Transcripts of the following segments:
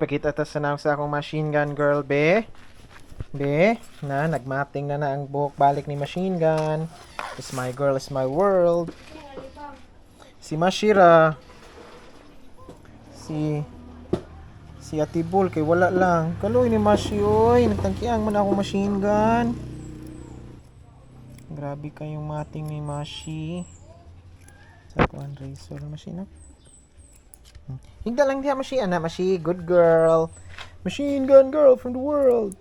pakita ta sa akong machine gun girl, be. Be, na, nagmating na ang buhok balik ni machine gun. Is my girl, is my world. Si Mashira. Si Atibol, kay wala lang. Kaloy ni Mashi, oy. Nagtangkiang man akong machine gun. Grabe kayong mating ni Mashi. Sa kuan razor machine, no? Higda lang diha Mashi, ana Mashi, good girl. Machine gun girl from the world.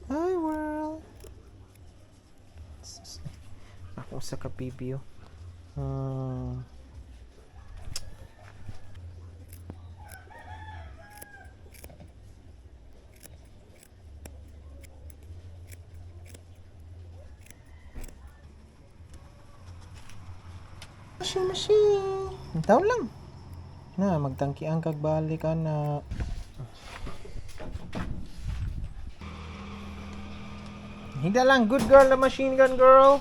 Hi world. Ako sa kapibyo. Mashi. Ang taon lang. Na, magtangki ang kagbalik na. Hida lang, good girl na machine gun girl.